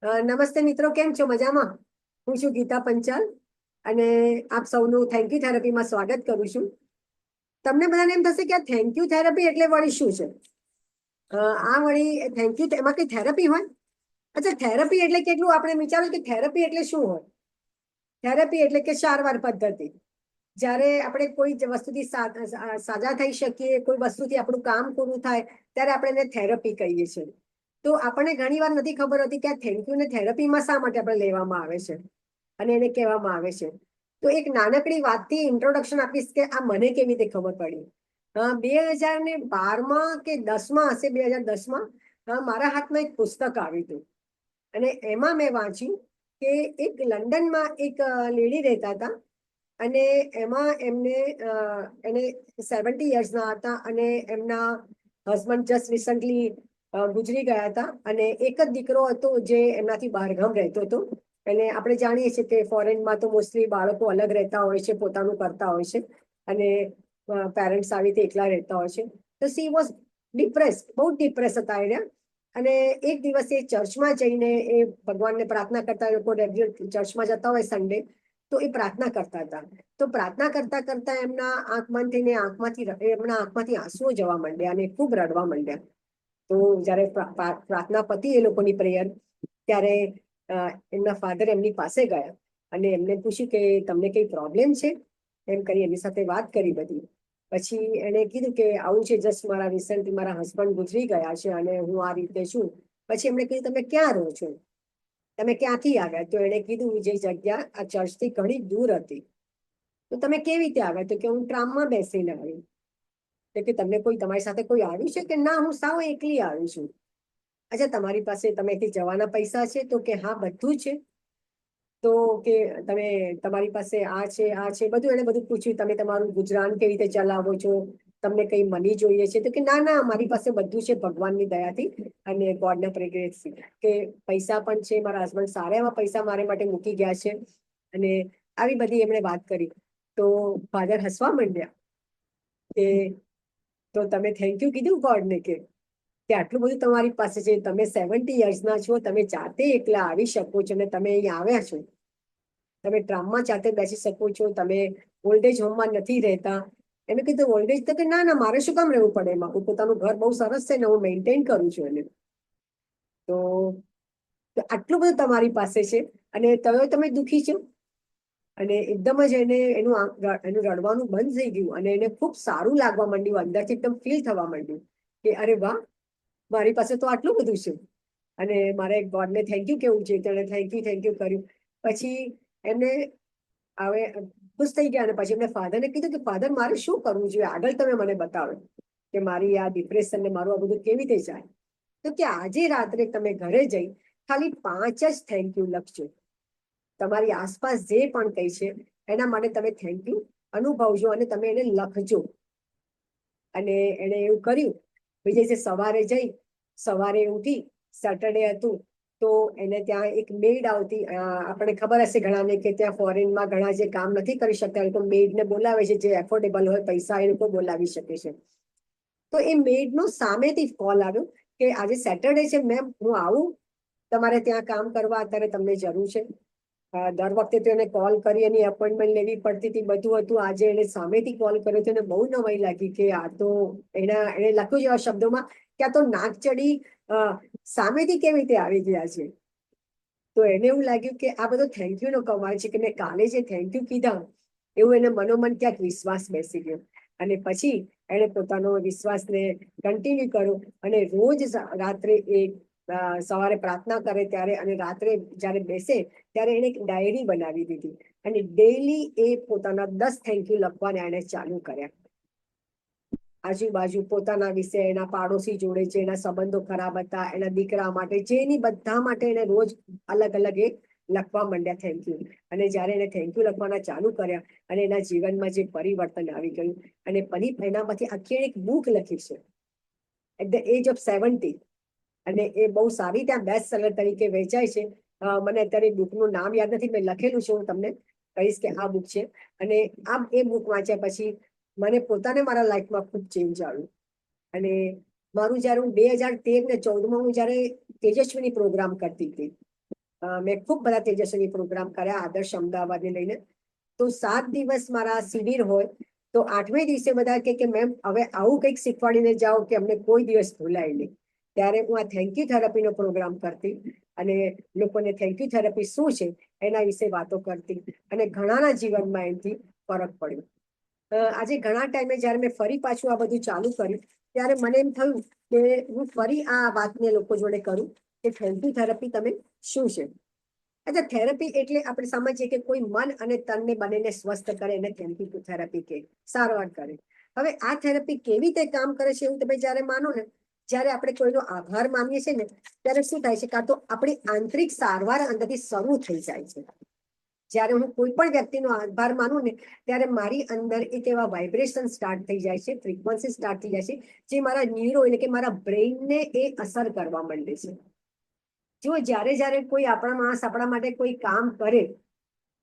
નમસ્તે મિત્રો, કેમ છો? મજામાં? હું છું ગીતા પંચાલ અને આપ સૌનું થેન્ક યુ થેરપીમાં સ્વાગત કરું છું. તમને બધાને એમ થશે કે આ થેન્ક યુ થેરપી એટલે વળી શું છે? આ વળી થેન્ક યુ એમાં કઈ થેરપી હોય? અચ્છા, થેરપી એટલે કેટલું આપણે વિચાર્યું કે થેરપી એટલે શું હોય? થેરપી એટલે કે સારવાર પદ્ધતિ. જ્યારે આપણે કોઈ વસ્તુથી સાજા થઈ શકીએ, કોઈ વસ્તુથી આપણું કામ પૂરું થાય, ત્યારે આપણે એને થેરપી કહીએ છીએ. તો આપણને ઘણી વાર નથી ખબર હોતી કે આ થેન્ક યુ ને થેરપીમાં શા માટે આપણે લેવામાં આવે છે અને એને કહેવામાં આવે છે. તો એક નાનકડી વાતથી ઇન્ટ્રોડક્શન આપીશ કે આ મને કેવી રીતે ખબર પડી. 2012માં કે 10માં હશે, 2010માં મારા હાથમાં એક પુસ્તક આવ્યું હતું અને એમાં મેં વાંચ્યું કે એક લંડનમાં એક લેડી રહેતા હતા અને એમાં એને 70 યર્સના હતા અને એમના હસબન્ડ જસ્ટ રિસન્ટલી ગુજરી ગયા હતા અને એક જ દીકરો હતો જે એમનાથી બહારગામ રહેતો હતો. અને આપણે જાણીએ છીએ કે ફોરેનમાં તો મોસ્ટલી બાળકો અલગ રહેતા હોય છે, પોતાનું કરતા હોય છે અને પેરેન્ટ્સ આવી રીતે એકલા રહેતા હોય છે. તો સી વોઝ ડિપ્રેસ, બહુ ડિપ્રેસ હતા એને. અને એક દિવસ એ ચર્ચમાં જઈને એ ભગવાનને પ્રાર્થના કરતા, લોકો રેગ્યુલર ચર્ચમાં જતા હોય સન્ડે, તો એ પ્રાર્થના કરતા હતા. તો પ્રાર્થના કરતા કરતા એમના આંખમાંથી આંસુઓ જવા માંડ્યા અને ખૂબ રડવા માંડ્યા. તો જ્યારે પ્રાર્થના પતી એ લોકોની પ્રેયર, ત્યારે એમના ફાધર એમની પાસે ગયા અને એમને પૂછ્યું કે તમને કઈ પ્રોબ્લેમ છે, એમ કરી એમની સાથે વાત કરી બધી. પછી એને કીધું કે આવું છે, જસ્ટ રિસન્ટલી મારા હસબન્ડ ગુજરી ગયા છે અને હું આ રીતે છું. પછી એમણે કીધું તમે ક્યાં રહો છો, તમે ક્યાંથી આવ્યા? તો એણે કીધું જે જગ્યા આ ચર્ચથી ઘણી દૂર હતી. તો તમે કેવી રીતે આવ્યા? તો કે હું ટ્રામમાં બેસીને આવી. કે તમને તમારી સાથે કોઈ આવ્યું છે? કે ના, હું સાવ એકલી આવી છું. અચ્છા, તમારી પાસે તમે અહીંથી જવાના પૈસા છે? તો કે હા, બધું છે. તો કે તમારી પાસે આ છે, આ છે, બધું એને બધું પૂછ્યું. તમે તમારું ગુજરાન કેવી રીતે ચલાવો છો? તમને કઈ મની જોઈએ છે? તો કે ના ના, મારી પાસે બધું છે ભગવાનની દયાથી અને ગોડના પ્રેગ્રેસથી. કે પૈસા પણ છે, મારા હસબન્ડ સારા એવા પૈસા મારા માટે મૂકી ગયા છે અને આવી બધી એમણે વાત કરી. તો ફાધર હસવા માંડ્યા કે તો તમે થેન્ક યુ કીધું ગોડને કે આટલું બધું તમારી પાસે છે, તમે 70 યર્સના છો, તમે જાતે એકલા આવી શકો છો અને તમે અહીં આવ્યા છો, તમે ટ્રામમાં જાતે બેસી શકો છો, તમે ઓલ્ડ એજ હોમમાં નથી રહેતા. એને કીધું ઓલ્ડ એજ? તો કે ના ના, મારે શું કામ રહેવું પડે એમાં, પોતાનું ઘર બહુ સરસ છે ને હું મેન્ટેન કરું છું એને. તો આટલું બધું તમારી પાસે છે અને તમે દુઃખી છો? અને એકદમ જ એનું રડવાનું બંધ થઈ ગયું અને એને ખૂબ સારું લાગવા માંડ્યું, અંદરથી એકદમ ફીલ થવા માંડ્યું કે અરે વાહ, મારી પાસે તો આટલું બધું છે અને મારે ગોડને થેન્ક યુ કેવું છે. તેણે થેન્ક યુ કર્યું. પછી એમને હવે ખુશ થઈ ગયા અને પછી એમને ફાધરને કીધું કે ફાધર, મારે શું કરવું જોઈએ આગળ, તમે મને બતાવો કે મારી આ ડિપ્રેશન ને મારું આ બધું કેવી રીતે જાય. તો કે આજે રાત્રે તમે ઘરે જઈ ખાલી 5 જ થેન્ક યુ લખજો. તમારી આસપાસ જે પણ કઈ છે એના માટે તમે થેન્ક યુ અનુભવજો અને તમે એને લખજો. અને એને એવું કર્યું. બીજે દિવસે સવારે ઉઠી, સેટરડે હતું તો એને ત્યાં એક મેડ આવતી. આપણે ખબર હશે ઘણાને કે ત્યાં ફોરેનમાં ઘણા જે કામ નથી કરી શકતા એ લોકો મેડને બોલાવે છે, જે એફોર્ડેબલ હોય પૈસા એ લોકો બોલાવી શકે છે. તો એ મેડનો સામેથી કોલ આવ્યો કે આજે સેટરડે છે મેમ, હું આવું તમારે ત્યાં કામ કરવા? અત્યારે તમને જરૂર છે? દર વખતે તો એને કોલ કરી એની અપોઇન્ટમેન્ટ લેવી પડતી હતી, બધું હતું. આજે એને સામેથી કોલ કર્યો તો એને બહુ નવાઈ લાગી કે આ તો એને લખ્યું છે એવા શબ્દોમાં કે આ તો નાક ચડી સામેથી કેવી રીતે આવી ગયા છે. તો એને એવું લાગ્યું કે આ બધો થેન્ક યુ નો કમાલ છે કે મેં કાલે જે થેન્ક યુ કીધા, એવું એને મનોમન ક્યાંક વિશ્વાસ બેસી ગયો અને પછી એને પોતાનો વિશ્વાસને કન્ટિન્યુ કર્યો અને રોજ રાત્રે સવારે પ્રાર્થના કરે ત્યારે અને રાત્રે જ્યારે બેસે ત્યારે એને એક ડાયરી બનાવી દીધી અને ડેઈલી એ પોતાના 10 થેન્ક યુ લખવાના એને ચાલુ કર્યા. આજુબાજુ પોતાના વિશે, એના પાડોશી જોડે છે, એના સંબંધો ખરાબ હતા, એના દીકરા માટે, જેની બધા માટે એને રોજ અલગ અલગ એ લખવા માંડ્યા થેન્ક યુ. અને જયારે એને થેન્ક યુ લખવાના ચાલુ કર્યા અને એના જીવનમાં જે પરિવર્તન આવી ગયું અને એના પછી આખી એક બુક લખી છે એટ ધ એજ ઓફ 70 અને એ બહુ સારી ત્યાં બેસ્ટ સેલર તરીકે વેચાય છે. મને અત્યારે બુકનું નામ યાદ નથી, મેં લખેલું છે, હું તમને કહીશ કે આ બુક છે. અને એ બુક વાંચ્યા પછી મને પોતાને મારા લાઈફમાં ખૂબ ચેન્જ આવ્યું. અને મારું જયારે હું 2013 ને 14માં હું જયારે તેજસ્વીની પ્રોગ્રામ કરતી હતી મેં ખૂબ બધા તેજસ્વી પ્રોગ્રામ કર્યા આદર્શ અમદાવાદને લઈને. તો 7 દિવસ મારા શિબિર હોય તો 8મે દિવસે બધા કે મેમ હવે આવું કંઈક શીખવાડીને જાઓ કે અમને કોઈ દિવસ ભૂલાય નહીં. ત્યારે હું આ થેન્ક યુ થેરપીનો પ્રોગ્રામ કરતી અને લોકોને થેન્ક યુ થેરપી શું છે એના વિશે વાતો કરતી અને ઘણાના જીવનમાં એનાથી ફરક પડ્યો. આજે ઘણા ટાઈમે જયારે મેં ફરી પાછું આ બધું ચાલુ કર્યું ત્યારે મને એમ થયું કે હું ફરી આ વાતને લોકો જોડે કરું કે થેન્ક યુ થેરપી તમે શું છે. અચ્છા, થેરપી એટલે આપણે સમજીએ કે કોઈ મન અને તનને બંનેને સ્વસ્થ કરે એને થેન્ક યુ થેરપી કે સારવાર કરે. હવે આ થેરપી કેવી રીતે કામ કરે છે એવું તમે જયારે માનો ને, જયારે આપણે કોઈનો આભાર માનીએ છીએ ને ત્યારે શું થાય છે, કાં તો આપણી આંતરિક સારવાર અંદરથી શરૂ થઈ જાય છે. જયારે હું કોઈ પણ વ્યક્તિનો આભાર માનું ને ત્યારે મારી અંદર એક એવા વાઇબ્રેશન સ્ટાર્ટ થઈ જાય છે, ફ્રીક્વન્સી સ્ટાર્ટ થઈ જાય છે, જે મારા ન્યુરો એટલે કે મારા બ્રેઇનને એ અસર કરવા માંડે છે. જો જ્યારે કોઈ આપણા માણસ આપણા માટે કોઈ કામ કરે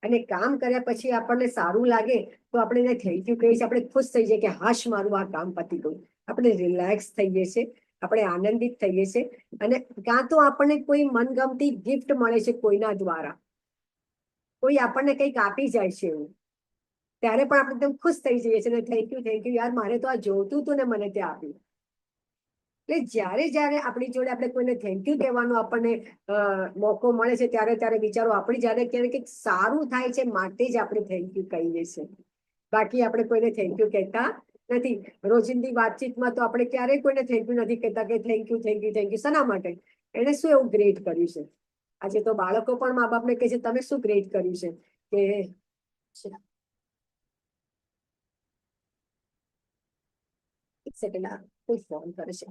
અને કામ કર્યા પછી આપણને સારું લાગે તો આપણે એને થેન્ક યુ કહીએ છીએ, આપણે ખુશ થઈ જઈએ કે હાશ મારું આ કામ પતી ગયું, આપણે રિલેક્સ થઈએ છીએ, આપણે આનંદિત થઈએ છીએ. અને કાં તો આપણને કોઈ મનગમતી ગિફ્ટ મળે છે કોઈના દ્વારા, કોઈ આપણને કંઈક આપી જાય છે એવું, ત્યારે પણ આપણે એકદમ ખુશ થઈ જઈએ છીએ, થેન્ક યુ યાર, મારે તો આ જોતું હતું ને મને તે આપ્યું. એટલે જ્યારે આપણી જોડે આપણે કોઈને થેન્ક યુ કહેવાનો આપણને મોકો મળે છે ત્યારે વિચારો આપણી જ્યારે ક્યારેક કંઈક સારું થાય છે માટે જ આપણે થેન્ક યુ કહીએ છીએ. બાકી આપણે કોઈને થેન્ક યુ કહેતા નથી. રોજિંદી વાતચીતમાં તો આપણે ક્યારેય કોઈને થેન્ક યુ નથી કહેતા કે થેન્ક યુ શેના માટે, એને શું એવું ગ્રેટ કર્યું છે. આજે તો બાળકો પણ મા બાપને કહે છે તમે શું ગ્રેટ કર્યું છે કે એક સેકન્ડ, કોઈ ફોન કરે છે.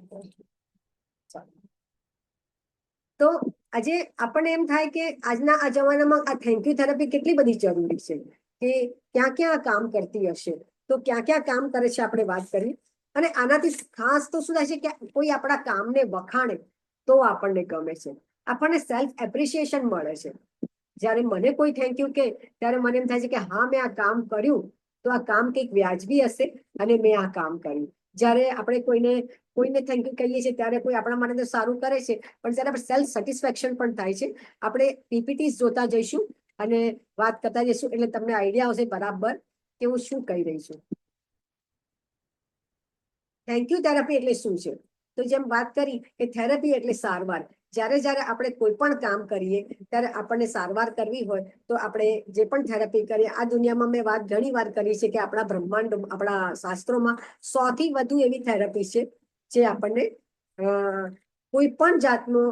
તો આજે આપણને એમ થાય કે આજના આ જમાનામાં આ થેન્ક યુ થેરપી કેટલી બધી જરૂરી છે કે ક્યાં ક્યાં કામ કરતી હશે, તો ક્યાં ક્યાં કામ કરે છે આપણે વાત કરી. અને આનાથી ખાસ તો શું થાય છે કે કોઈ આપણા કામને વખાણે તો આપણને ગમે છે, આપણને સેલ્ફ એપ્રિસિએશન મળે છે. જ્યારે મને કોઈ થેન્ક યુ કે ત્યારે મને એમ થાય છે કે હા મેં આ કામ કર્યું તો આ કામ કંઈક વ્યાજબી હશે અને મેં આ કામ કર્યું. જ્યારે આપણે કોઈને થેન્ક યુ કહીએ છીએ ત્યારે કોઈ આપણા માટે તો સારું કરે છે, પણ જ્યારે આપણે સેલ્ફ સેટિસ્ફેક્શન પણ થાય છે. આપણે પીપીટી જોતા જઈશું અને વાત કરતા જઈશું એટલે તમને આઈડિયા આવશે બરાબર કે હું શું કહી રહી છું. થેન્ક યુ થેરપી એટલે શું છે, તો જેમ વાત કરી કે થેરપી એટલે સારવાર. જ્યારે આપણે કોઈ પણ કામ કરીએ ત્યારે આપણને સારવાર કરવી હોય તો આપણે જે પણ થેરપી કરીએ, આ દુનિયામાં મેં વાત ઘણી વાર કરી છે કે આપણા બ્રહ્માંડ, આપણા શાસ્ત્રોમાં 100થી વધુ એવી થેરપી છે જે આપણને કોઈ પણ જાતનો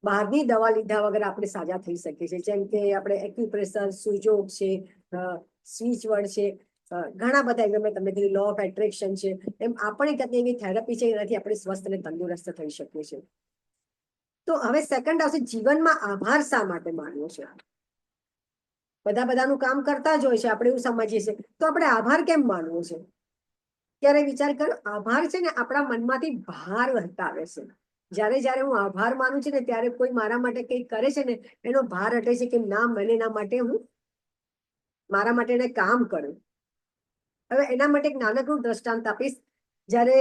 બહારની દવા લીધા વગર આપણે સાજા થઈ શકીએ છીએ. જેમ કે આપણે એક્યુપ્રેશર, સુજોગ છે, સ્વિચ વર્ડ છે, ઘણા બધા મેં તમને કીધું લો ઓફ એટ્રેક્શન છે, એમ આપણે કદી એવી થેરપી છે એનાથી આપણે સ્વસ્થ અને તંદુરસ્ત થઈ શકીએ છીએ. તો હવે સેકન્ડ આવશે જીવનમાં આભાર શા માટે માનવો છે. બધાનું કામ કરતા જ હોય છે, આપણે એવું સમજીએ છીએ, તો આપણે આભાર કેમ માનવો છે. ત્યારે વિચાર કરો, આભાર છે ને આપણા મનમાંથી ભાર હટાવે છે. જ્યારે હું આભાર માનું છું ને ત્યારે કોઈ મારા માટે કંઈક કરે છે ને એનો ભાર હટે છે કે ના, મને એના માટે હું મારા માટે એને કામ કરું. હવે એના માટે એક નાનકડું દ્રષ્ટાંત આપીશ. જ્યારે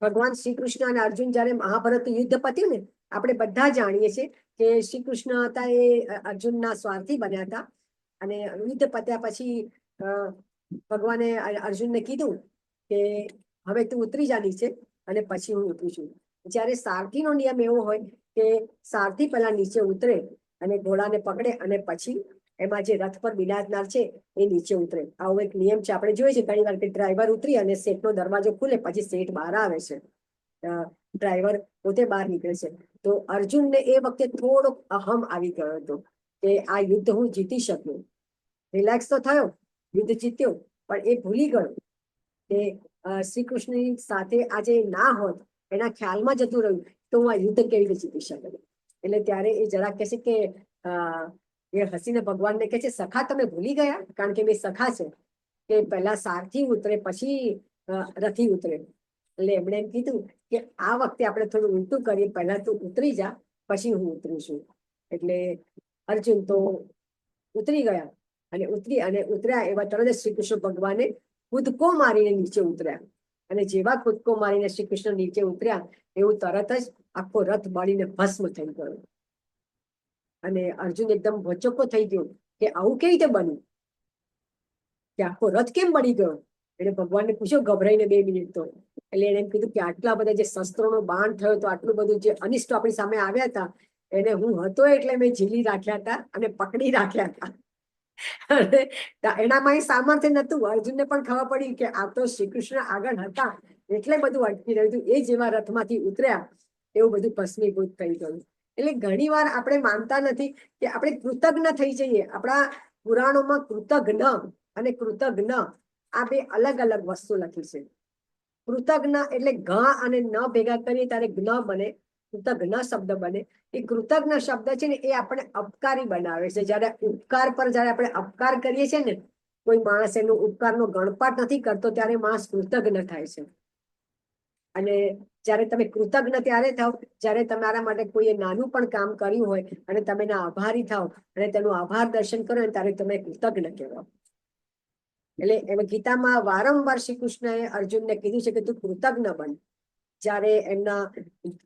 ભગવાન શ્રી કૃષ્ણ અને અર્જુન જ્યારે મહાભારત યુદ્ધ પત્યું ને, આપણે બધા જાણીએ છીએ કે શ્રી કૃષ્ણ હતા એ અર્જુનના સ્વાર્થી બન્યા હતા અને યુદ્ધ પત્યા પછી ભગવાને અર્જુનને કીધું કે હવે તું ઉતરી જા નીચે અને પછી હું ઉતરું છું. જ્યારે સારથીનો નિયમ એવો હોય કે સારથી પહેલા નીચે ઉતરે અને ઘોડાને પકડે અને પછી એમાં જે રથ પર બિરાજનાર છે એ નીચે ઉતરે. આવો એક નિયમ છે. આપણે જોઈએ છે ઘણી વાર કે ડ્રાઈવર ઉતરી અને સેટનો દરવાજો ખુલે પછી સેટ બહાર આવે છે, ડ્રાઈવર પોતે બહાર નીકળે છે. તો અર્જુનને એ વખતે થોડોક અહમ આવી ગયો હતો કે આ યુદ્ધ હું જીતી શક્યો. રિલેક્સ તો થયો, યુદ્ધ જીત્યો, પણ એ ભૂલી ગયો કે શ્રી કૃષ્ણની સાથે આજે ના હોત, એના ખ્યાલમાં જતું રહ્યું તો હું આ યુદ્ધ કેવી રીતે જીતી શકું. એટલે ત્યારે એ જરા કહે છે કે એ હસીને ભગવાનને કહે છે સખા તમે ભૂલી ગયા, કારણ કે બે સખા છે કે પહેલા સારથી ઉતરે પછી રથી ઉતરે. એટલે એમણે એમ કીધું કે આ વખતે આપણે થોડું ઉલટું કરીએ, પહેલા તું ઉતરી જા પછી હું ઉતરું છું. એટલે અર્જુન તો ઉતરી ગયા અને ઉતર્યા એવા તરત શ્રી કૃષ્ણ ભગવાને કૂદકો મારીને નીચે ઉતર્યા અને જેવા કૂદકો મારીને શ્રી કૃષ્ણ નીચે ઉતર્યા એવું તરત જ આખો રથ બળીને ભસ્મ થઈ ગયો. અને અર્જુન એકદમ ભચકો થઈ ગયો કે આવું કેવી રીતે બન્યું, કે આખો રથ કેમ બળી ગયો. એટલે ભગવાનને પૂછ્યો ગભરાઈને 2 મિનિટ તો. એટલે એને એમ કીધું કે આટલા બધા જે શસ્ત્રોનો બાણ થયો તો આટલું બધું જે અનિષ્ટ આપણી સામે આવ્યા હતા એને હું હતો એટલે મેં ઝીલી રાખ્યા હતા અને પકડી રાખ્યા હતા. અને એનામાં એ સામર્થ્ય નતું. અર્જુનને પણ ખબર પડી કે આ તો શ્રી કૃષ્ણ આગળ હતા એટલે બધું અટકી રહ્યું હતું. એ જેવા રથમાંથી ઉતર્યા એવું બધું ભસ્મીભૂત થઈ ગયું. એટલે ઘણી વાર આપણે માનતા નથી કે આપણે કૃતજ્ઞ થઈ જઈએ. આપણા પુરાણોમાં કૃતજ્ઞ અને કૃતજ્ઞ આ 2 અલગ અલગ વસ્તુ લખી છે. કૃતજ્ઞ એટલે ઘ અને ન ભેગા કરીએ ત્યારે જ્ઞ બને, કૃતજ્ઞ શબ્દ બને. એ કૃતજ્ઞ શબ્દ છે ને એ આપણે અપકારી બનાવે છે. જયારે ઉપકાર પર જયારે આપણે અપકાર કરીએ છીએ ને, કોઈ માણસ એનો ઉપકારનો ગણપાટ નથી કરતો ત્યારે માણસ કૃતજ્ઞ થાય છે. અને જયારે તમે કૃતજ્ઞ ત્યારે થાવ જયારે તમારા માટે કોઈએ નાનું પણ કામ કર્યું હોય અને તમે એના આભારી થાવ અને તેનું આભાર દર્શન કરો ત્યારે તમે કૃતજ્ઞ કહેવાય. એટલે એમાં ગીતામાં વારંવાર શ્રી કૃષ્ણએ અર્જુનને કીધું છે કે તું કૃતજ્ઞ બન. જયારે એમના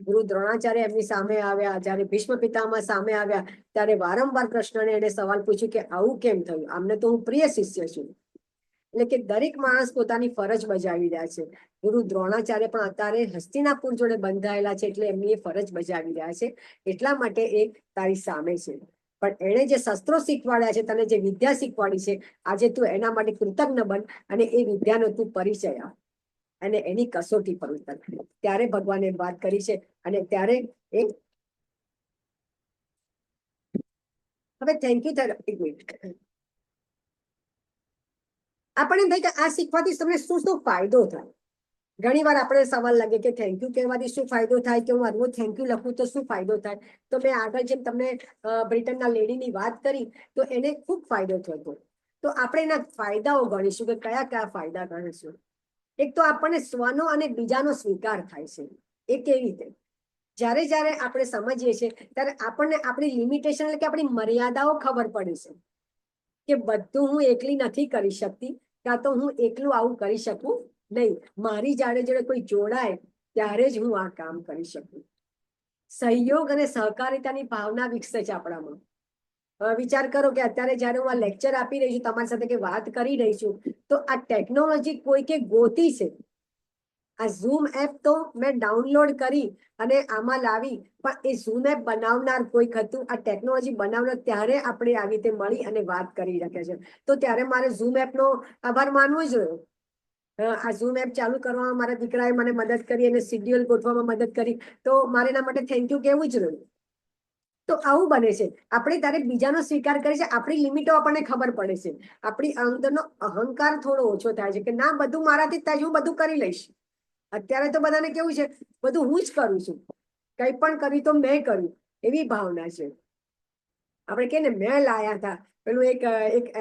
ગુરુ દ્રોણાચાર્ય એમની સામે આવ્યા, જયારે ભીષ્મ પિતામહ સામે આવ્યા ત્યારે વારંવાર કૃષ્ણને એને સવાલ પૂછ્યું કે આવું કેમ થયું, આમને તો હું પ્રિય શિષ્ય છું. એટલે કે દરેક માણસ પોતાની ફરજ બજાવી રહ્યા છે. ગુરુ દ્રોણાચાર્ય પણ અત્યારે હસ્તિનાપુર જોડે બંધાયેલા છે એટલે એમની ફરજ બજાવી રહ્યા છે. એટલા માટે એ તારી સામે છે. પણ એણે જે શસ્ત્રો શીખવાડ્યા છે, તને જે વિદ્યા શીખવાડી છે, આજે તું એના માટે કૃતજ્ઞ બન અને એ વિદ્યાનો તું પરિચય આપ અને એની કસોટી પર ઉતર. ત્યારે ભગવાને વાત કરી છે. અને ત્યારે એક હવે થેન્ક યુ આપણે ભાઈ કે આ શીખવાથી તમને શું શું ફાયદો થાય. ઘણી વાર આપણે સવાલ લાગે કે થેન્ક યુ કહેવાથી શું ફાયદો થાય, કે હું આનું થેન્ક યુ લખું તો શું ફાયદો થાય. તો મેં આગળ જેમ તમને બ્રિટનના લેડીની વાત કરી તો એને ખૂબ ફાયદો થયો. તો આપણે એના ફાયદાઓ ગણીશું કે કયા કયા ફાયદા ગણીશું. એક તો આપણને સ્વનો અને બીજાનો સ્વીકાર થાય છે. એ કેવી રીતે? જ્યારે જ્યારે આપણે સમજીએ છીએ ત્યારે આપણને આપણી લિમિટેશન એટલે કે આપણી મર્યાદાઓ ખબર પડે છે કે બધું હું એકલી નથી કરી શકતી, કાં તો હું એકલું આવું કરી શકું નહીં. મારી જોડે જોડે કોઈ જોડાય ત્યારે જ હું આ કામ કરી શકું. સહયોગ અને સહકારિતાની ભાવના વિકસે છે આપણામાં. વિચાર કરો કે અત્યારે જયારે હું આ લેક્ચર આપી રહી છું, તમારી સાથે કે વાત કરી રહી છું, તો આ ટેકનોલોજી કોઈકે ગોતી છે. આ ઝૂમ એપ તો મેં ડાઉનલોડ કરી અને આમાં લાવી, પણ એ ઝૂમ એપ બનાવનાર કોઈક હતું. આ ટેકનોલોજી બનાવનાર ત્યારે આપણે આવી રીતે મળી અને વાત કરી રહ્યા છે. તો ત્યારે મારે ઝૂમ એપનો આભાર માનવો જોઈએ. આ ઝૂમ એપ ચાલુ કરવામાં મારા દીકરાએ મને મદદ કરી અને શિડ્યુલ ગોઠવામાં મદદ કરી, તો મારે એના માટે થેન્ક યુ કહેવું જ રહ્યું. તો આવું બને છે. આપણે ત્યારે બીજાનો સ્વીકાર કરીએ છીએ, આપણી લિમિટો આપણને ખબર પડે છે. આપણી અંદરનો અહંકાર થોડો ઓછો થાય છે કે ના બધું મારાથી જ થાય, હું બધું કરી લઈશ. અત્યારે તો બધાને કેવું છે બધું હું જ કરું છું, કંઈ પણ કર્યું તો મેં કર્યું એવી ભાવના છે. આપણે કે ને મેં લાયા હતા, પેલું એક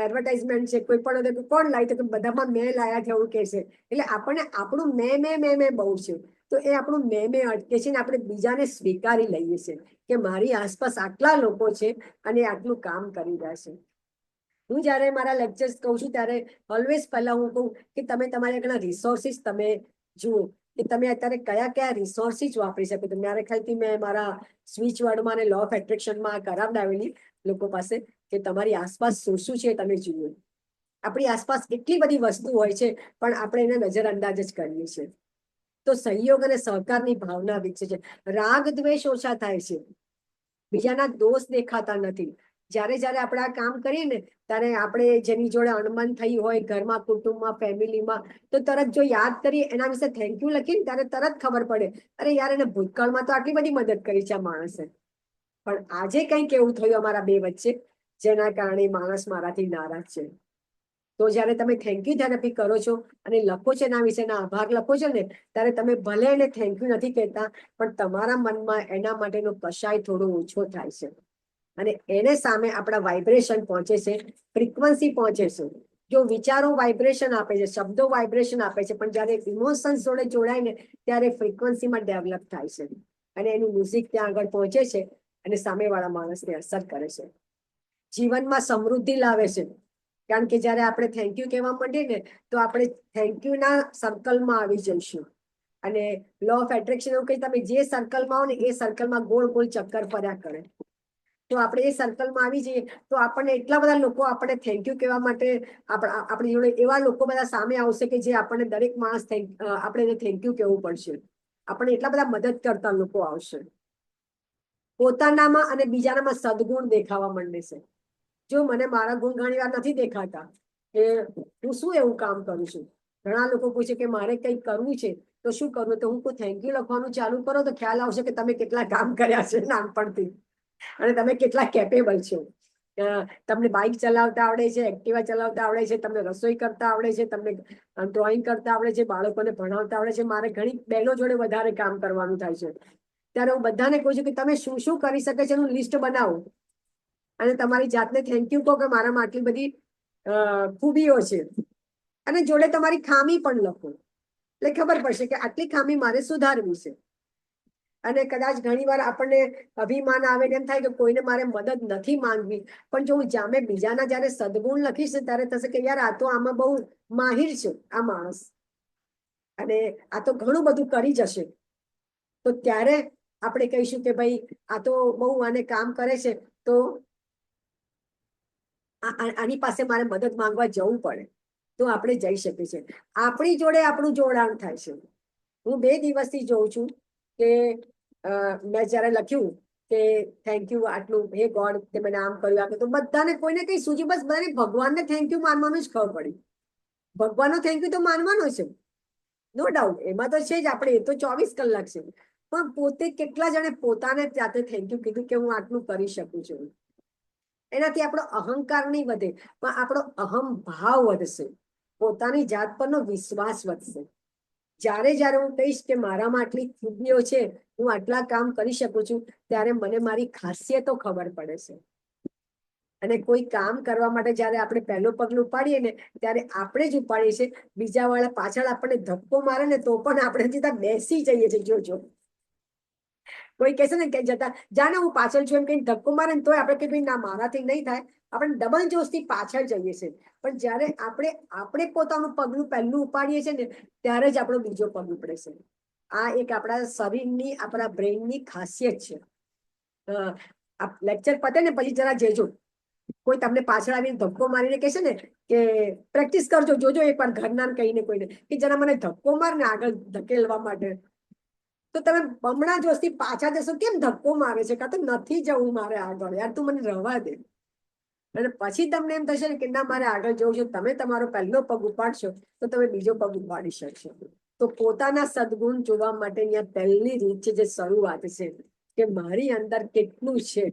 એડવર્ટાઇઝમેન્ટ છે, કોઈ પણ કોણ લાવી તો બધામાં મેં લાયા છે એવું કે છે. એટલે આપણને આપણું મેં બહુ છે. તો એ આપણું મેં અટકે છે ને આપણે બીજાને સ્વીકારી લઈએ છીએ કે મારી આસપાસ આટલા લોકો છે અને આટલું કામ કરી રહ્યા છે. હું જયારે મારા લેક્ચર્સ કહું છું ત્યારે ઓલવેઝ પહેલા હું કહું કે તમે તમારા આગળના રિસોર્સિસ તમે જુઓ કે તમે અત્યારે કયા કયા રિસોર્સિસ વાપરી શકો. તો મારા ખ્યાલથી મેં મારા સ્વિચ વર્ડમાં અને લો ઓફ એટ્રેક્શનમાં કરાવડાવેલી લોકો પાસે કે તમારી આસપાસ શું શું છે તમે જુઓ. આપણી આસપાસ એટલી બધી વસ્તુ હોય છે પણ આપણે એને નજરઅંદાજ જ કરીએ છીએ. તો સહયોગ અને સહકારની ભાવના વિકસે છે. રાગ દ્વેષ ઓછા થાય છે, બીજાના દોષ દેખાતા નથી. જ્યારે જ્યારે આપણે આ કામ કરીએ ને ત્યારે આપણે જેની જોડે અણબન થઈ હોય ઘરમાં, કુટુંબમાં, ફેમિલીમાં, તો તરત જો યાદ કરીએ એના વિશે થેન્ક યુ લખીને ત્યારે તરત ખબર પડે અરે યાર એને ભૂતકાળમાં તો આટલી બધી મદદ કરી છે આ માણસે, પણ આજે કંઈક એવું થયું અમારા બે વચ્ચે જેના કારણે માણસ મારાથી નારાજ છે. તો જયારે તમે થેન્ક યુ થેરાપી કરો છો અને લખો છો એના વિશેના આભાર લખો છો ને ત્યારે તમે ભલે એને થેન્ક યુ નથી કહેતા પણ તમારા મનમાં એના માટેનો કશાય થોડો ઓછો થાય છે અને એને સામે આપણા વાઇબ્રેશન પહોંચે છે, ફ્રીક્વન્સી પહોંચે છે. જો વિચારો વાઇબ્રેશન આપે છે, શબ્દો વાઇબ્રેશન આપે છે, પણ જયારે ઇમોશન્સ જોડે જોડાય ને ત્યારે ફ્રીક્વન્સીમાં ડેવલપ થાય છે અને એનું મ્યુઝિક ત્યાં આગળ પહોંચે છે અને સામેવાળા માણસને અસર કરે છે, જીવનમાં સમૃદ્ધિ લાવે છે. કારણ કે જયારે આપણે થેન્ક યુ કહેવા માંડીએ ને તો આપણે થેન્ક યુ ના સર્કલમાં આવી જઈશું અને લો ઓફ એટ્રેક્શન એવું કહી તમે જે સર્કલમાં આવો ને એ સર્કલમાં ગોળ ગોળ ચક્કર ફર્યા કરે. તો આપણે એ સર્કલમાં આવી જઈએ તો આપણને એટલા બધા લોકો આપણને થેન્ક યુ કહેવા માટે આપણી જોડે એવા લોકો બધા સામે આવશે કે જે આપણને દરેક માણસ આપણે એને થેન્ક યુ કહેવું પડશે. આપણને એટલા બધા મદદ કરતા લોકો આવશે. પોતાનામાં અને બીજાનામાં સદગુણ દેખાવા માંડે છે. જો મને મારા ગુણ ઘણી વાર નથી દેખાતા કે હું શું એવું કામ કરું છું. ઘણા લોકો પૂછે કે મારે કંઈક કરવું છે તો શું કરવું, તો હું કોઈ થેન્ક યુ લખવાનું ચાલુ કરો તો ખ્યાલ આવશે કે તમે કેટલા કામ કર્યા છે નાનપણથી અને તમે કેટલા કેપેબલ છો. તમને બાઇક ચલાવતા આવડે છે, એક્ટિવા ચલાવતા આવડે છે, તમને રસોઈ કરતા આવડે છે, તમને ડ્રોઈંગ કરતા આવડે છે, બાળકોને ભણાવતા આવડે છે. મારે ઘણી બહેનો જોડે વધારે કામ કરવાનું થાય છે. ત્યારે હું બધાને કહું છું કે તમે શું શું કરી શકે છે એનું લિસ્ટ બનાવો અને તમારી જાતને થેન્ક યુ કહો કે મારામાં આટલી બધી ખૂબીઓ છે. અને જોડે તમારી ખામી પણ લખો એટલે ખબર પડશે કે આટલી ખામી મારે સુધારવી છે. અને કદાચ ઘણી વાર આપણને અભિમાન આવે એમ થાય કે કોઈને મારે મદદ નથી માંગવી, પણ જો હું જામે બીજાના જયારે સદગુણ લખીશ ત્યારે થશે કે યાર આ તો આમાં બહુ માહિર છે આ માણસ અને આ તો ઘણું બધું કરી જશે. તો ત્યારે આપણે કહીશું કે ભાઈ આ તો બહુ આને કામ કરે છે તો આની પાસે મારે મદદ માંગવા જવું પડે તો આપણે જઈ શકીએ છીએ. આપણી જોડે આપણું જોડાણ થાય છે. હું 2 દિવસથી જોઉં છું કે મેં જયારે લખ્યું કે થેન્ક યુ આટલું, હે ગોડ તે મને આમ કર્યું આપે, તો બધાને કોઈને કઈ સૂજી બસ બધાને ભગવાનને થેન્ક યુ માનવાનું જ ખબર પડી. ભગવાનનો થેન્ક યુ તો માનવાનો છે, નો ડાઉટ, એમાં તો છે જ. આપણે એ તો 24 કલાક છે, પણ પોતે કેટલા જણે પોતાને જાતે થેન્ક યુ કીધું કે હું આટલું કરી શકું છું. એનાથી આપણો અહંકાર નહીં વધે પણ આપણો અહમ ભાવ વધશે, પોતાની જાત પરનો વિશ્વાસ વધશે. જ્યારે જ્યારે હું કહીશ કે મારામાં આટલી ખૂબીઓ છે, હું આટલા કામ કરી શકું છું, ત્યારે મને મારી ખાસિયતો ખબર પડે છે. અને કોઈ કામ કરવા માટે જયારે આપણે પહેલું પગલું ઉપાડીએ ને ત્યારે આપણે જ ઉપાડીએ છીએ. બીજા વાળા પાછળ આપણને ધક્કો મારે ને તો પણ આપણે સીધા બેસી જઈએ છીએ. જોજો કોઈ કહેશે ને કે જતા જાને હું પાછળ છું એમ કઈ ધક્કો મારે ને તોય આપણે કઈ ના મારાથી નહીં થાય, આપણે ડબલ જોશથી પાછળ જઈએ છીએ. પણ જયારે આપણે પોતાનું પગલું પહેલું ઉપાડીએ છીએ ને ત્યારે જ આપણો બીજો પગ ઉપડે છે. આ એક આપણા શરીરની, આપણા બ્રેઇનની ખાસિયત છે. લેક્ચર પતે ને પછી જરા જજો, કોઈ તમને પાછળ આવીને ધક્કો મારીને કહેશે ને કે પ્રેક્ટિસ કરજો, જોજો એકવાર ઘરના કહીને કોઈને કે જરા મને ધક્કો માર ને આગળ ધકેલવા માટે, તો તમે બમણા જોશથી પાછા જશો. કેમ ધક્કો મારે છે, કાં તો નથી જવું મારે આગળ, યાર તું મને રવા દે. અને પછી તમને એમ થશે ને કે ના મારે આગળ જવું છે. તમે તમારો પહેલો પગ ઉપાડશો તો તમે બીજો પગ ઉપાડી શકશો. તો પોતાના સદગુણ જોવા માટેની આ પહેલી રીત છે, જે શરૂઆત છે કે મારી અંદર કેટલું છે.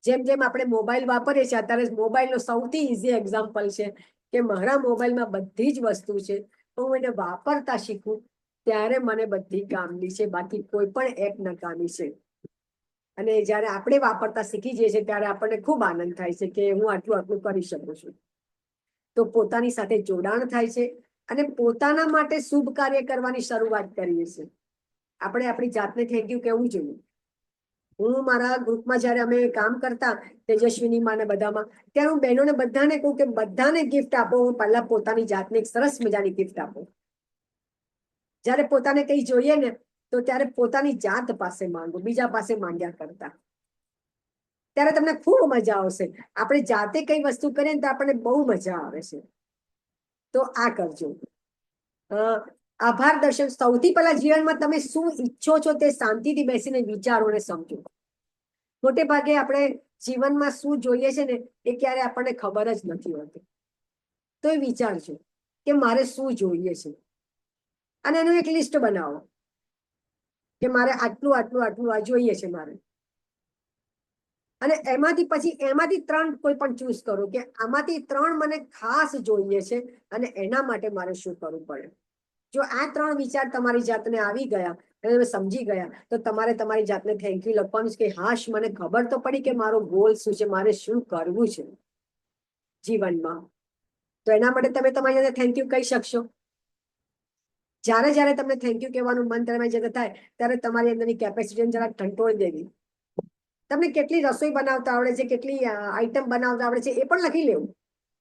જેમ જેમ આપણે મોબાઈલ વાપરીએ છીએ, અત્યારે મોબાઈલનો સૌથી ઈઝી એક્ઝામ્પલ છે કે મારા મોબાઈલમાં બધી જ વસ્તુ છે, હું એને વાપરતા શીખું ત્યારે મને બધી કામની છે, બાકી કોઈ પણ એપ નકામી છે. અને જયારે આપણે વાપરતા શીખી જઈએ છીએ ત્યારે આપણને ખૂબ આનંદ થાય છે કે હું આટલું આટલું કરી શકું છું. તો પોતાની સાથે જોડાણ થાય છે અને પોતાના માટે શુભ કાર્ય કરવાની શરૂઆત કરીએ છીએ. આપણે આપણી જાતને થેન્ક યુ કહેવું જોઈએ. હું મારા ગ્રુપમાં જયારે અમે કામ કરતા તેજસ્વીની માં ને બધામાં, ત્યારે હું બહેનોને બધાને કહું કે બધાને ગિફ્ટ આપો. હું પહેલા પોતાની જાતને એક સરસ મજાની ગિફ્ટ આપો. જયારે પોતાને કઈ જોઈએ ને તો ત્યારે પોતાની જાત પાસે માંગો, બીજા પાસે માંગ્યા કરતા. ત્યારે તમને ખૂબ મજા આવશે. આપણે જાતે કઈ વસ્તુ કરીએ ને તો આપણને બહુ મજા આવે છે. તો આ કરજો. આભાર દર્શન, સૌથી પહેલા જીવનમાં તમે શું ઈચ્છો છો તે શાંતિથી બેસીને વિચારો અને સમજો. મોટે ભાગે આપણે જીવનમાં શું જોઈએ છે ને એ ક્યારે આપણને ખબર જ નથી હોતી. તો એ વિચારજો કે મારે શું જોઈએ છે અને એનું એક લિસ્ટ બનાવો કે મારે આટલું આટલું આટલું આ જોઈએ છે મારે. અને એમાંથી 3 કોઈ પણ ચૂઝ કરો કે આમાંથી 3 મને ખાસ જોઈએ છે અને એના માટે મારે શું કરવું પડે. જો આ 3 વિચાર તમારી જાતને આવી ગયા અને તમે સમજી ગયા તો તમારે તમારી જાતને થેન્ક યુ લખવાનું છે કે હાશ, મને ખબર તો પડી કે મારો ગોલ શું છે, મારે શું કરવું છે જીવનમાં. તો એના માટે તમે તમારી જાતને થેન્ક યુ કહી શકશો. જ્યારે જ્યારે તમને થેન્ક યુ કહેવાનું મન તમારી જાતે થાય ત્યારે તમારી અંદરની કેપેસિટીને જરા કંટ્રોલ દેવી. તમને કેટલી રસોઈ બનાવતા આવડે છે, કેટલી આઈટમ બનાવતા આવડે છે, એ પણ લખી લેવું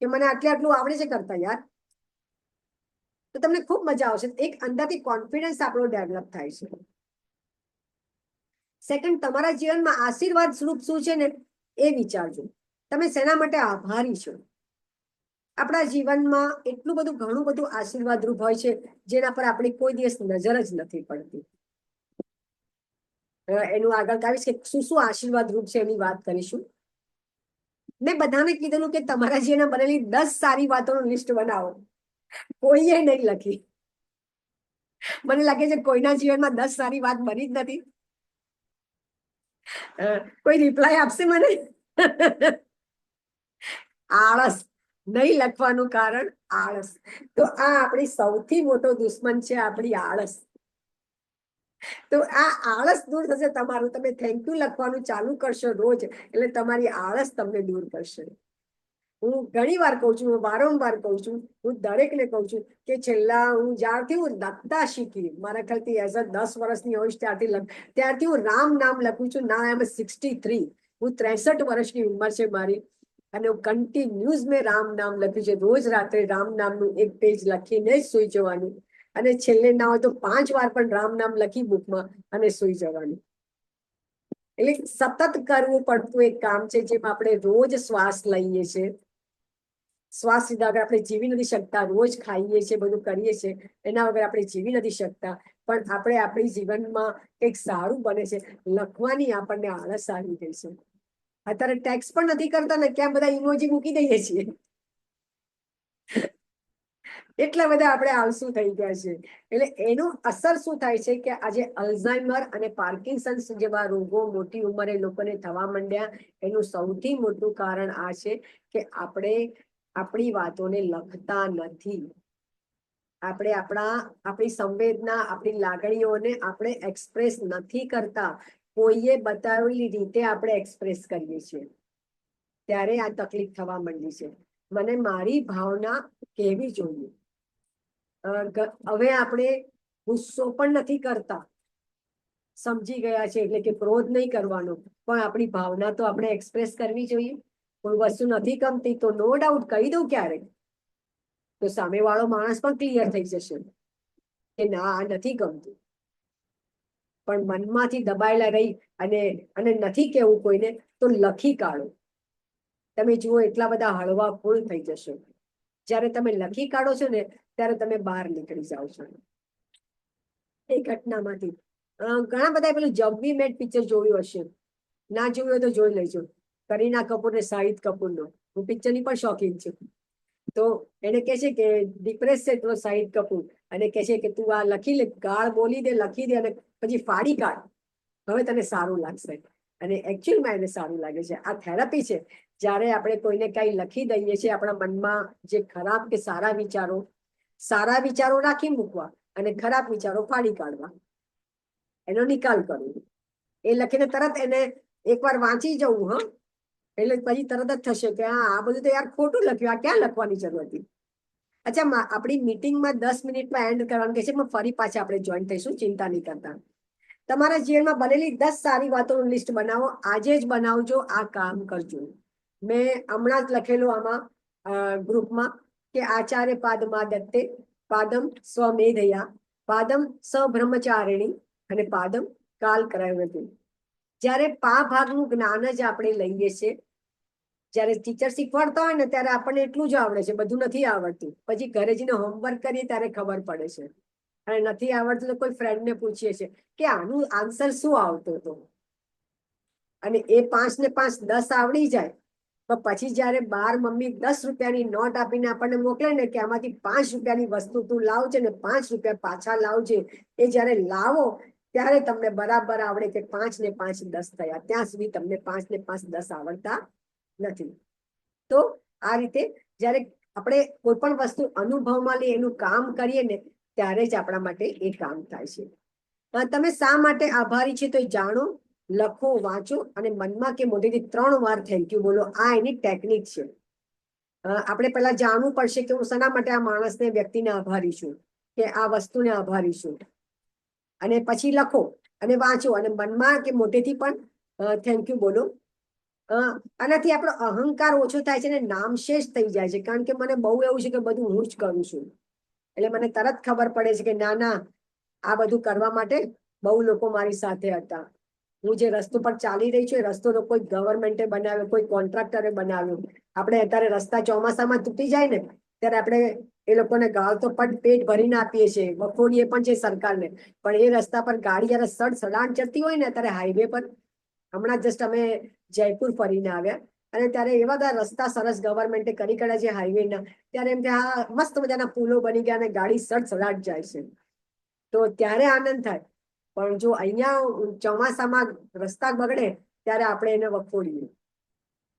કે મને આટલું આવડે છે કરતા યાર. તો તમને ખૂબ મજા આવશે. એક અંદરથી કોન્ફિડન્સ આપણો ડેવલપ થાય છે. સેકન્ડ, તમારા જીવનમાં આશીર્વાદ સ્વરૂપ શું છે ને એ વિચારજો. તમે શેના માટે આભારી છો? આપણા જીવનમાં એટલું બધું ઘણું બધું આશીર્વાદ રૂપ હોય છે જેના પર આપણી કોઈ દિવસ નજર જ નથી પડતી. એનું આગળ આવીશ કે શું શું આશીર્વાદ રૂપ છે એની વાત કરીશું. મેં બધાને કીધેલું કે તમારા જીવનમાં બનેલી 10 સારી વાતોનું લિસ્ટ બનાવો. કોઈએ નહીં લખી. મને લાગે છે કોઈના જીવનમાં 10 સારી વાત બની જ નથી. કોઈ રિપ્લાય આપશે મને? આળસ. નહીં લખવાનું કારણ આળસ. તો આ આપણી સૌથી મોટો દુશ્મન છે, આપણી આળસ. તો આ આળસ દૂર થશે તમારું. તમે થેન્ક યુ લખવાનું ચાલુ કરશો રોજ, એટલે તમારી આળસ તમને દૂર કરશે. હું ઘણી વાર કહું છું, હું વારંવાર કહું છું, હું દરેકને કહું છું કે છેલ્લા હું જ્યારથી હું લખતા શીખી, મારા ખ્યાલથી એઝ અ 10 વર્ષની હોઈશ ત્યારથી હું રામ નામ લખું છું. ના, આઈ એમ 63. હું 63 વર્ષની ઉંમર છે મારી, અને હું કન્ટિન્યુઅસ મેં રામ નામ લખ્યું છે. રોજ રાત્રે રામ નામનું એક પેજ લખીને જ સુઈ જવાનું, અને છેલ્લે ના હોય તો 5 વાર પણ રામ નામ લખી બુકમાં અને સુઈ જવાનું. એટલે સતત કરવું પડતું એક કામ છે, જેમાં આપણે રોજ શ્વાસ લઈએ છીએ. શ્વાસ લીધા વગર આપણે જીવી નથી શકતા. રોજ ખાઈએ છીએ, બધું કરીએ છીએ, એના વગર આપણે જીવી નથી શકતા. પણ આપણે આપણી જીવનમાં કંઈક સારું બને છે લખવાની આપણને આળસ આવી ગઈ છે. અત્યારે ટેક્સ પણ નથી કરતા ને, ક્યાં બધા ઇમોજી મૂકી દઈએ છીએ. એટલા બધા આપણે આળસુ થઈ ગયા છે. એટલે એનું અસર શું થાય છે કે આજે અલ્ઝાઇમર અને પાર્કિન્સન્સ જેવા રોગો મોટી ઉંમરે લોકોને થવા માંડ્યા. એનું સૌથી મોટું કારણ આ છે કે આપણે આપણી વાતોને લખતા નથી. આપણે આપણી સંવેદના, આપણી લાગણીઓને આપણે એક્સપ્રેસ નથી કરતા. કોઈએ બતાવેલી રીતે આપણે એક્સપ્રેસ કરીએ છીએ, ત્યારે આ તકલીફ થવા માંડી છે. મને મારી ભાવના કહેવી જોઈએ. હવે આપણે ગુસ્સો પણ નથી કરતા, સમજી ગયા છે, એટલે કે ક્રોધ નહીં કરવાનો, પણ આપણી ભાવના તો આપણે એક્સપ્રેસ કરવી જોઈએ. કોઈ વસ્તુ નથી ગમતી તો નો ડાઉટ કહી દઉં ક્યારેક, તો સામેવાળો માણસ પણ ક્લિયર થઈ જશે કે ના, આ નથી ગમતું. પણ મનમાંથી દબાયેલા રહી અને નથી કેવું કોઈને, તો લખી કાઢો. તમે જુઓ એટલા બધા હળવા ફૂલ થઈ જશો. જ્યારે તમે લખી કાઢો છો ને, ત્યારે તમે બહાર નીકળી જાઓ છો એ ઘટનામાંથી. ઘણા બધા પેલું જબ વી મેટ પિક્ચર જોયું હશે. ના જોયું હોય તો જોઈ લેજો. કરીના કપૂર ને શાહિદ કપૂરનો. હું પિક્ચરની પણ શોખીન છું. તો એને કહે છે કે ડિપ્રેસ છે તો શાહિદ કપૂર, અને કહે છે કે તું આ લખી લે, ગાળ બોલી દે, લખી દે, અને પછી ફાડી કાઢ, હવે તને સારું લાગશે. અને એકચ્યુઅલમાં એને સારું લાગે છે. આ થેરાપી છે. જ્યારે આપણે કોઈને કઈ લખી દઈએ છીએ આપણા મનમાં, જે ખરાબ કે સારા વિચારો રાખી મૂકવા અને ખરાબ વિચારો ફાડી કાઢવા, એનો નિકાલ કરવો. એ લખીને તરત એને એકવાર વાંચી જવું, એટલે પછી તરત જ થશે કે હા, આ બધું તો યાર ખોટું લખ્યું, આ ક્યાં લખવાની જરૂર હતી. અચ્છા, આપણી મીટિંગમાં 10 મિનિટમાં એન્ડ કરવાનું કે છે, ફરી પાછા આપણે જોઈન થઈશું, ચિંતા નહીં કરતા. તમારા જીવનમાં બનેલી 10 સારી વાતોનું લિસ્ટ બનાવો. આજે જ બનાવજો, આ કામ કરજો. મેં હમણાં જ લખેલું આમાં ગ્રુપમાં કે આચાર્ય પાદમા દત્તે પાદમ સ્વમેધયા, પાદમ સબ્રહ્મચારિણી અને પાદમ કાલ કરાયું. જ્યારે ભાગનું જ્ઞાન જ આપણે લઈએ છીએ, જ્યારે ટીચર શીખવાડતા હોય ને ત્યારે આપણને એટલું જ આવડે છે, બધું નથી આવડતું. પછી ઘરે જઈને હોમવર્ક કરીએ ત્યારે ખબર પડે છે. અને નથી આવડતું તો કોઈ ફ્રેન્ડને પૂછીએ છીએ કે આનું આન્સર શું આવતો હતો, અને એ 5 ને 5 10 આવડી જાય. તો પછી જયારે બાર મમ્મી 10 રૂપિયાની નોટ આપીને આપણને મોકલે ને કે આમાંથી 5 રૂપિયાની વસ્તુ તું લાવજે ને 5 રૂપિયા પાછા લાવજે, એ જયારે લાવો ત્યારે તમને બરાબર આવડે કે 5 ને 5 10 થયા. ત્યાં સુધી તમને 5 ને 5 10 આવડતા નથી. તો આ રીતે જયારે આપણે કોઈ પણ વસ્તુ અનુભવમાં લઈએ, એનું કામ કરીએ ને, ત્યારે જ આપણા માટે એ કામ થાય છે. તમે શા માટે આભારી છે તો જાણો, લખો, વાંચો, અને મનમાં કે મોઢેથી 3 વાર થેન્ક યુ બોલો. આ એની ટેકનિક છે. આપણે પહેલા જાણવું પડશે કે હું શેના માટે આ માણસને, વ્યક્તિને આભારી છું, કે આ વસ્તુને આભારી છું, અને પછી લખો અને વાંચો, અને મનમાં કે મોઢેથી પણ થેન્ક યુ બોલો. આનાથી આપણો અહંકાર ઓછો થાય છે ને નામશેષ થઈ જાય છે. કારણ કે મને બહુ એવું છે કે બધું હું જ કરું છું, એટલે મને તરત ખબર પડે છે કે ના, આ બધું કરવા માટે બહુ લોકો મારી સાથે હતા. હું જે રસ્તો પર ચાલી રહી છું એ રસ્તો તો કોઈ ગવર્મેન્ટે બનાવ્યો, કોઈ કોન્ટ્રાક્ટરે બનાવ્યો. આપણે અત્યારે રસ્તા ચોમાસામાં તૂટી જાય ને ત્યારે આપણે એ લોકોને ગાળ તો પણ પેટ ભરીને આપીએ છીએ, વખોડીએ પણ છે સરકારને, પણ એ રસ્તા પર ગાડી જયારે સડસડાટ જતી હોય ને ત્યારે હાઈવે પર, હમણાં જસ્ટ અમે જયપુર ફરીને આવ્યા અને ત્યારે એવા બધા રસ્તા સરસ ગવર્મેન્ટે કરી કાઢ્યા છે હાઈવે ના, ત્યારે એમ ત્યાં મસ્ત મજાના પુલો બની ગયા અને ગાડી સડસડાટ જાય છે, તો ત્યારે આનંદ થાય. પણ જો અહીંયા ચોમાસામાં રસ્તા બગડે ત્યારે આપણે એને વખોડીએ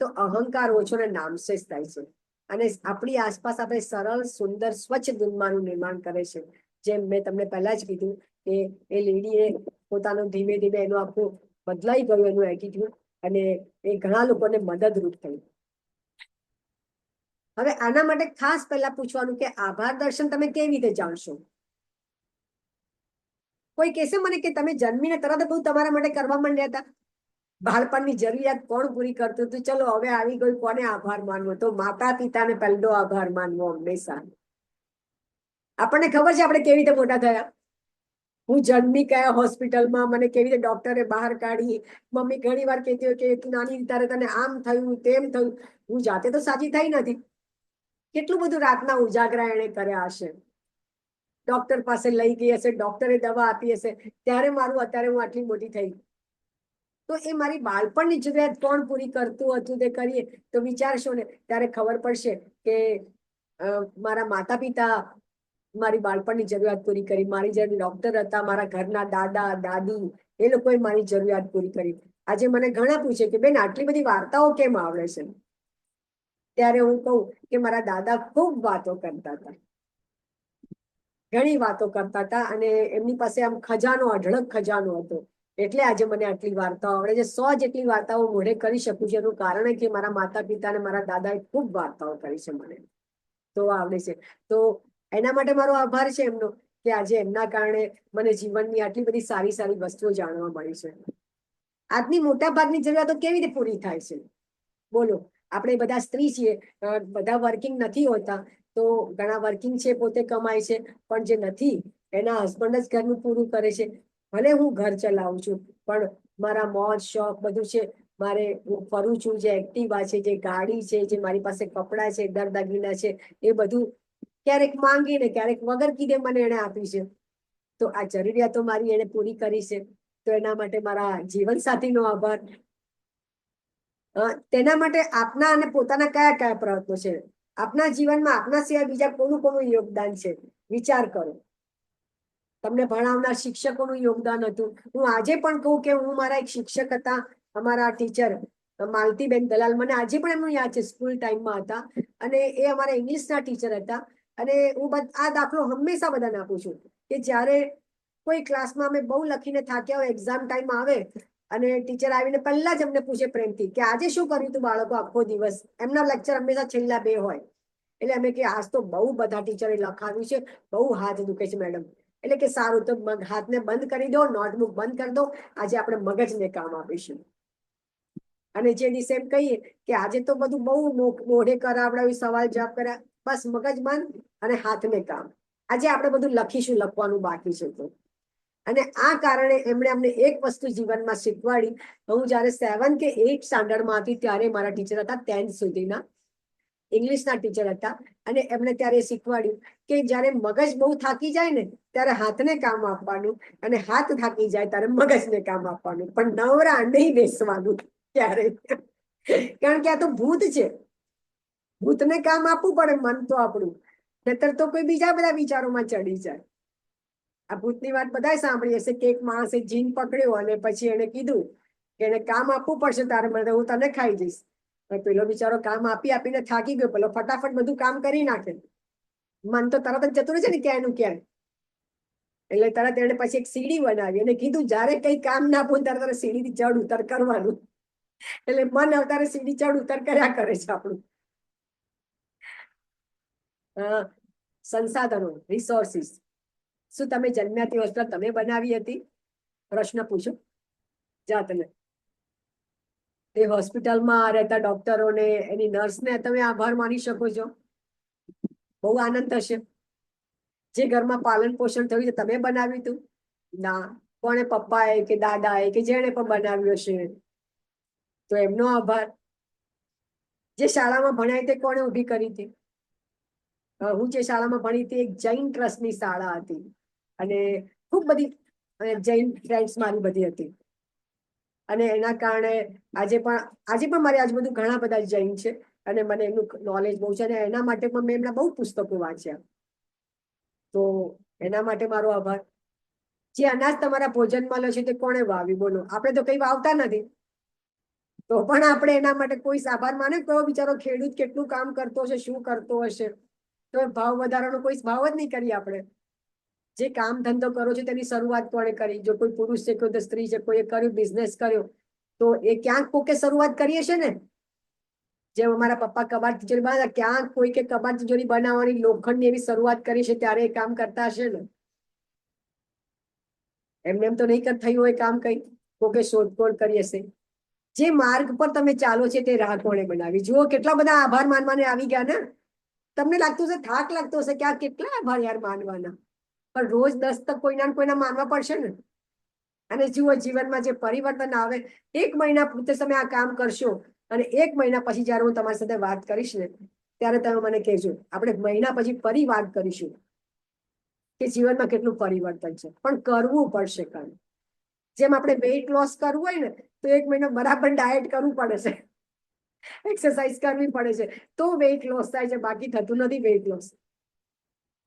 તો અહંકાર ઓછો ને નામશેષ થાય છે. અને આપણી આસપાસ આપણે સરળ સુંદર સ્વચ્છ દુનિયાનું નિર્માણ કરે છે. જેમ મેં તમને પહેલા જ કીધું કે એ લેડીએ પોતાનું ધીમે ધીમે એનું આખું બદલાઈ ગયું એનું એટીટ્યુડ, અને એ ઘણા લોકોને મદદરૂપ થયું. હવે આના માટે ખાસ પહેલા પૂછવાનું કે આભાર દર્શન તમે કેવી રીતે જાણશો? કોઈ કહેશે મને કે તમે જન્મીને તરત બધું તમારા માટે કરવા માંડ્યા હતા? બાળપણની જરૂરિયાત કોણ પૂરી કરતું હતું? ચલો હવે આવી ગયું, કોને આભાર માનવો? તો માતા પિતાને પહેલો આભાર માનવો હંમેશા. આપણને ખબર છે આપણે કેવી રીતે મોટા થયા. હું જન્મી કયા હોસ્પિટલમાં, મને કેવી રીતે ડોક્ટરે બહાર કાઢી. મમ્મી ઘણી વાર કહેતી હોય કે તું નાની ત્યારે તને આમ થયું તેમ થયું. હું જાતે તો સાજી થઈ નથી. કેટલું બધું રાતના ઉજાગરા એને કર્યા હશે, ડોક્ટર પાસે લઈ ગઈ હશે, ડોક્ટરે દવા આપી હશે, ત્યારે મારું અત્યારે હું આટલી મોટી થઈ. તો એ મારી બાળપણની જરૂરિયાત કોણ પૂરી કરતું હતું તે કરીએ તો વિચારશો ને ત્યારે ખબર પડશે કે મારા માતા પિતા મારી બાળપણની જરૂરિયાત પૂરી કરી. મારી જે ડોક્ટર હતા, મારા ઘરના દાદા દાદી, એ લોકોએ મારી જરૂરિયાત પૂરી કરી. આજે મને ઘણા પૂછે કે બેન આટલી બધી વાર્તાઓ કેમ આવડે છે? ત્યારે હું કહું કે મારા દાદા ખૂબ વાતો કરતા હતા, ઘણી વાતો કરતા હતા, અને એમની પાસે આમ ખજાનો, અઢળક ખજાનો હતો. એટલે આજે મને આટલી વાર્તાઓ આવડે છે. 100 જેટલી વાર્તાઓ મોઢે કરી શકું છું. એનું કારણ કે મારા માતા પિતા અને મારા દાદાએ ખૂબ વાર્તાઓ કરી છે, મને તો આવડે છે. તો એના માટે મારો આભાર છે એમનો, કે આજે એમના કારણે મને જીવનની આટલી બધી સારી સારી વસ્તુઓ જાણવા મળી છે. આજની મોટા ભાગની જરૂરિયાતો કેવી રીતે પૂરી થાય છે બોલો? આપણે બધા સ્ત્રી છીએ, બધા વર્કિંગ નથી હોતા, તો ઘણા વર્કિંગ છે, પોતે કમાય છે, પણ જે નથી એના હસબન્ડ જ ઘરનું પૂરું કરે છે. ભલે હું ઘર ચલાવું છું, પણ મારા મોજ શોખ બધું છે. મારે હું ફરું છું, જે એક્ટિવા છે, જે ગાડી છે, જે મારી પાસે કપડા છે, દરદાગીના છે, એ બધું ક્યારેક માંગીને ક્યારેક વગર કીધે મને એને આપી છે. તો આ જરૂરિયાતો મારી એને પૂરી કરી છે. તો એના માટે મારા જીવન સાથીનો આભાર. તેના માટે આપના અને પોતાના કયા કયા પ્રયત્નો છે? આપના જીવનમાં આપના સિવાય બીજા કોનું કોનું યોગદાન છે? વિચાર કરો. તમને ભણાવનાર શિક્ષકોનું યોગદાન હતું. હું આજે પણ કહું કે હું મારા એક શિક્ષક હતા, અમારા ટીચર માલતીબેન દલાલ, મને આજે પણ એમનું યાદ છે. સ્કૂલ ટાઈમમાં હતા અને એ અમારા ઇંગ્લિશના ટીચર હતા. અને હું આ દાખલો હંમેશા બધાને આપું છું કે જ્યારે કોઈ ક્લાસમાં અમે બહુ લખીને થાક્યા હોય, એક્ઝામ ટાઈમ આવે અને ટીચર આવીને પહેલા જ અમને પૂછે પ્રેમથી કે આજે શું કર્યું તું બાળકો આખો દિવસ? એમના લેક્ચર હંમેશા છેલ્લા 2 હોય. એટલે અમે કે આજ તો બહુ બધા ટીચરે લખાવ્યું છે, બહુ હાથ દુખે છે મેડમ. એટલે કે સારું, તો હાથને બંધ કરી દો, નોટબુક બંધ કરી દો, આજે આપણે મગજને કામ આપીશું. અને જે દિવસે એમ કહીએ કે આજે તો બધું બહુ મોઢે કરાવડાવ્યું, સવાલ જવાબ કર્યા, બસ મગજ બંધ અને હાથને કામ. આજે આપણે બધું લખીશું, લખવાનું બાકી છે તો. અને આ કારણે એમણે અમને એક વસ્તુ જીવનમાં શીખવાડી. હું જયારે 7 કે 8 સ્ટાન્ડર્ડમાં હતી ત્યારે મારા ટીચર હતા, 10th સુધીના ઇંગ્લિશના ટીચર હતા, અને એમણે ત્યારે શીખવાડ્યું કે જયારે મગજ બહુ થાકી જાય ને ત્યારે હાથને કામ આપવાનું, અને હાથ થાકી જાય ત્યારે મગજને કામ આપવાનું, પણ નવરા નહીં બેસવાનું ત્યારે. કારણ કે આ તો ભૂત છે, ભૂતને કામ આપવું પડે, મન તો આપણું, નહીતર તો કોઈ બીજા બધા વિચારોમાં ચડી જાય. આ ભૂતની વાત બધાએ સાંભળી હશે કે એક માણસે જીન પકડ્યો અને પછી એને કીધું કે એને કામ આપવું પડશે તારે, મને હું તને ખાઈ જઈશ. પેલો બિચારો કામ આપી આપીને થાકી ગયો, પેલો ફટાફટ બધું કામ કરી નાખે, મન તો તરત જ જતું રહે છે ને ક્યાંયનું ક્યાંય. એટલે તરત એને પછી એક સીડી બનાવી અને કીધું જયારે કઈ કામ ના આપું ત્યારે તારે સીડીથી ચડ ઉતર કરવાનું. એટલે મન અવતારે સીડી ચડ ઉતર કર્યા કરે છે આપણું. સંસાધનો, રિસોર્સિસ, શું તમે જન્મ્યા તે હોસ્પિટલ તમે બનાવી હતી? પ્રશ્ન પૂછો જાતને. તે હોસ્પિટલમાં રહેતા ડોક્ટરોને, એની નર્સને તમે આભાર માની શકો છો. બહુ આનંદ થશે. જે ઘરમાં પાલન પોષણ થયું છે તમે બનાવ્યું હતું? ના. કોણે પપ્પાએ કે દાદાએ કે જેણે પણ બનાવ્યો છે તો એમનો આભાર. જે શાળામાં ભણાય તે કોણે ઊભી કરી હતી? હું જે શાળામાં ભણી હતી એક જૈન ટ્રસ્ટની શાળા હતી અને ખૂબ બધી જૈન ફ્રેન્ડ્સ મારી બધી હતી અને એના કારણે આજે પણ મારી આજુબાજુ ઘણા બધા જૈન છે અને મને એમનું નોલેજ બહુ છે અને એના માટે પણ મેં એમના બહુ પુસ્તકો વાંચ્યા. તો એના માટે મારો આભાર. જે અનાજ તમારા ભોજનમાં લો છે તે કોણે વાવ્યું બોલો? આપણે તો કઈ વાવતા નથી તો પણ આપણે એના માટે કોઈ આભાર માને? કયો બિચારો ખેડૂત કેટલું કામ કરતો હશે, શું કરતો હશે, તો ભાવ વધારાનો કોઈ ભાવ જ નહીં કરીએ આપણે. જે કામ ધંધો કરો છો તેની શરૂઆત કોણે કરી? જો કોઈ પુરુષ છે, કોઈ સ્ત્રી છે, કોઈએ કર્યું, બિઝનેસ કર્યો, તો એ ક્યાંક કોકે શરૂઆત કરીએ છે ને. જેમ અમારા પપ્પા કબાટ તિજોરી બનાવતા, ક્યાંક કોઈ કે કબાટ તિજોરી બનાવવાની લોખંડની એવી શરૂઆત કરી છે ત્યારે એ કામ કરતા હશે ને. એમને એમ તો નહીં થયું હોય કામ, કઈ કોકે શોધખોળ કરી હશે. જે માર્ગ પર તમે ચાલો છે તે રાહ કોણે બનાવી? જુઓ કેટલા બધા આભાર માનવાને આવી ગયા ને. તમને લાગતું હશે, થાક લાગતો હશે કે આ કેટલા આભાર યાર માનવાના, પણ રોજ 10 તક કોઈના કોઈના માનવા પડશે ને. અને જુઓ જીવનમાં જે પરિવર્તન આવે, 1 મહિના પૂરતે તમે આ કામ કરશો અને 1 મહિના પછી જયારે હું તમારી સાથે વાત કરીશ ને ત્યારે તમે મને કહેજો. આપણે મહિના પછી ફરી વાત કરીશું કે જીવનમાં કેટલું પરિવર્તન છે, પણ કરવું પડશે કામ. જેમ આપણે વેઇટ લોસ કરવું હોય ને તો 1 મહિનો બરાબર ડાયટ કરવું પડે છે, એક્સરસાઇઝ કરવી પડે છે, તો વેઇટ લોસ થાય છે, બાકી થતું નથી વેઇટ લોસ.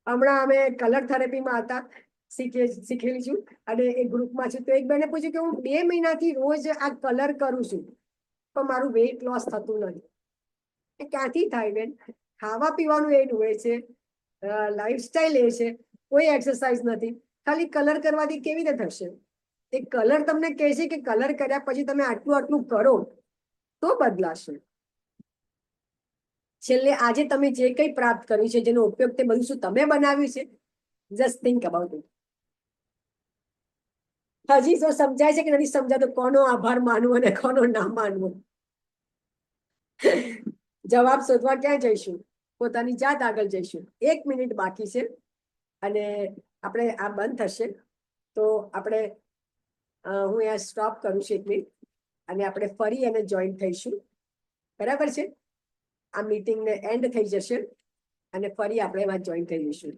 હમણાં અમે કલર થેરેપીમાં હતા, શીખેલી છું અને એ ગ્રુપમાં છું. તો એક બેને પૂછ્યું કે હું 2 મહિનાથી રોજ આ કલર કરું છું પણ મારું વેઇટ લોસ થતું નથી. એ ક્યાંથી થાય બેન? ખાવા પીવાનું એ હોય છે, લાઈફસ્ટાઈલ એ છે, કોઈ એક્સરસાઇઝ નથી. ખાલી કલર કરવાથી કેવી રીતે થશે? એ કલર તમને કહે છે કે કલર કર્યા પછી તમે આટલું આટલું કરો તો બદલાશે. છેલ્લે આજે તમે જે કંઈ પ્રાપ્ત કર્યું છે, જેનો ઉપયોગ તે બધું શું તમે બનાવ્યું છે? Just think about it. હજી તો સમજાય છે કે નથી સમજાતો કોનો આભાર માનવો અને કોનો ના માનવો? જવાબ શોધવા ક્યાં જઈશું? પોતાની જાત આગળ જઈશું. 1 મિનિટ બાકી છે અને આપણે આ બંધ થશે તો આપણે હું અહીંયા સ્ટોપ કરું છું 1 મિનિટ અને આપણે ફરી એને જોઈન થઈશું. બરાબર છે? આ મીટિંગને એન્ડ થઈ જશે અને ફરી આપણે એમાં જોઈન થઈ જઈશું.